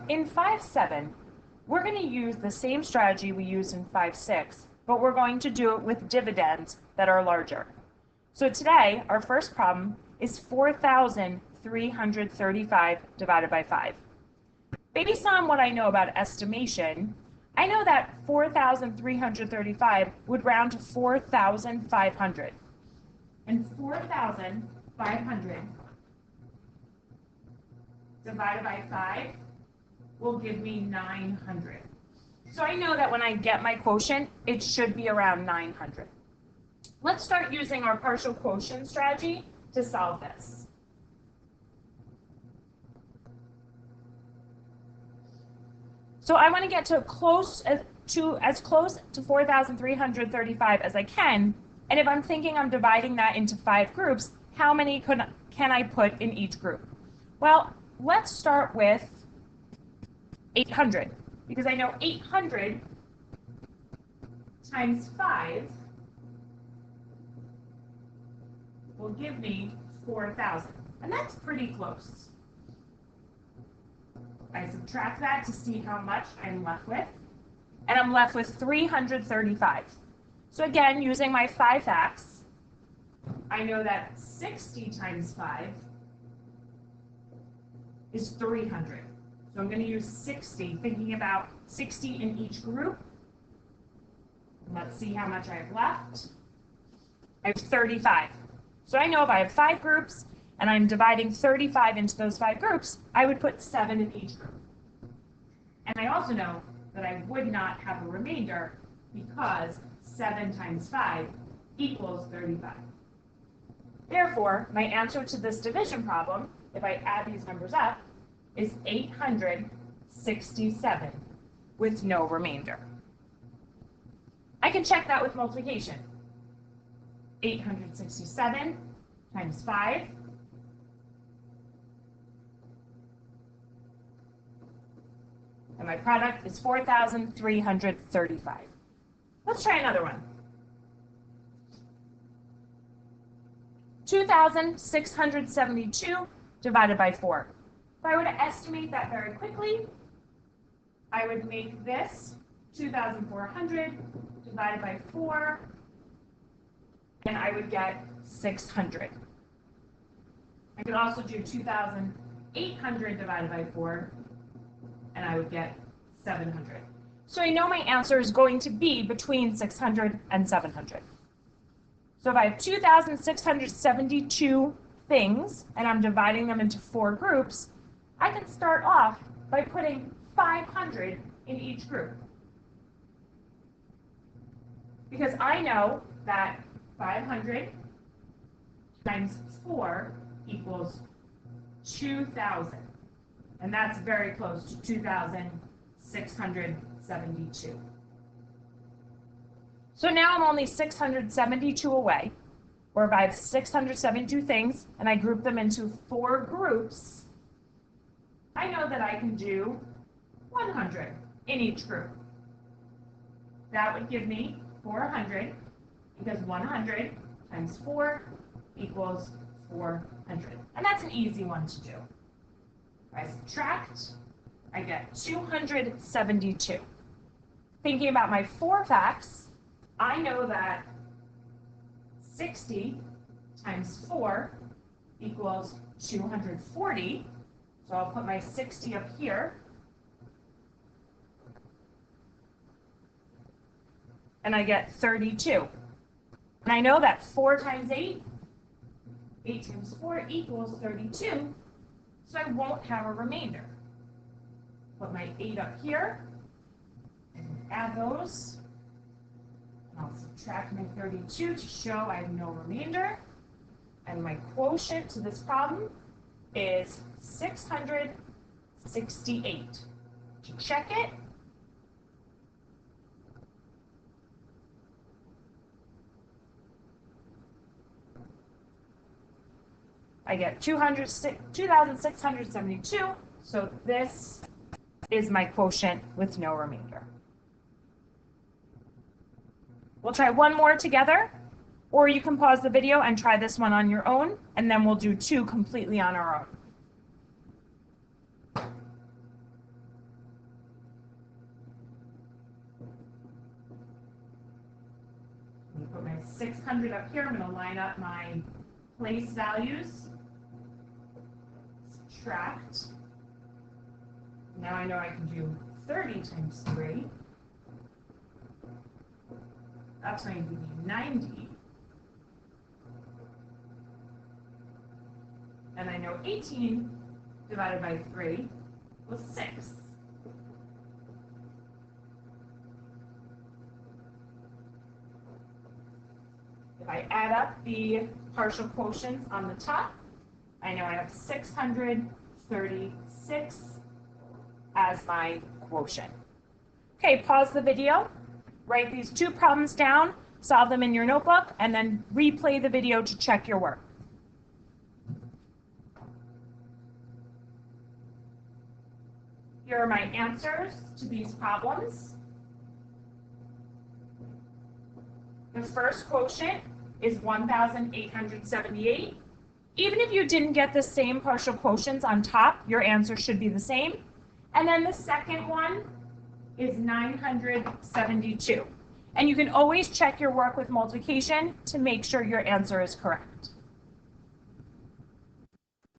In 5-7, we're going to use the same strategy we used in 5-6, but we're going to do it with dividends that are larger. So today, our first problem is 4,335 divided by 5. Based on what I know about estimation, I know that 4,335 would round to 4,500. And 4,500 divided by 5 will give me 900. So I know that when I get my quotient, it should be around 900. Let's start using our partial quotient strategy to solve this. So I want to get as close to 4,335 as I can. And if I'm thinking I'm dividing that into 5 groups, how many can I put in each group? Well, let's start with 800, because I know 800 times 5 will give me 4,000, and that's pretty close. I subtract that to see how much I'm left with, and I'm left with 335. So again, using my 5 facts, I know that 60 times 5 is 300. So I'm going to use 60, thinking about 60 in each group. Let's see how much I have left. I have 35. So I know if I have 5 groups and I'm dividing 35 into those 5 groups, I would put 7 in each group. And I also know that I would not have a remainder because 7 times 5 equals 35. Therefore, my answer to this division problem, if I add these numbers up, is 867 with no remainder. I can check that with multiplication. 867 times 5 and my product is 4,335. Let's try another one. 2,672 divided by 4. If I were to estimate that very quickly, I would make this 2,400 divided by 4, and I would get 600. I could also do 2,800 divided by 4, and I would get 700. So I know my answer is going to be between 600 and 700. So if I have 2,672 things, and I'm dividing them into 4 groups, I can start off by putting 500 in each group. Because I know that 500 times 4 equals 2,000. And that's very close to 2,672. So now I'm only 672 away, or if I have 672 things and I group them into 4 groups, I know that I can do 100 in each group. That would give me 400, because 100 times 4 equals 400. And that's an easy one to do. If I subtract, I get 272. Thinking about my 4 facts, I know that 60 times 4 equals 240. So I'll put my 60 up here. And I get 32. And I know that 4 times 8, 8 times 4 equals 32. So I won't have a remainder. Put my 8 up here and add those. And I'll subtract my 32 to show I have no remainder. And my quotient to this problem is 668. To check it, I get 2,672, so this is my quotient with no remainder. We'll try one more together, or you can pause the video and try this one on your own, and then we'll do 2 completely on our own. 600 up here. I'm going to line up my place values. Subtract. Now I know I can do 30 times 3. That's going to give me 90. And I know 18 divided by 3 was 6. If I add up the partial quotients on the top, I know I have 636 as my quotient. Okay, pause the video, write these 2 problems down, solve them in your notebook, and then replay the video to check your work. Here are my answers to these problems. The first quotient is 1,878. Even if you didn't get the same partial quotients on top, your answer should be the same. And then the second one is 972. And you can always check your work with multiplication to make sure your answer is correct.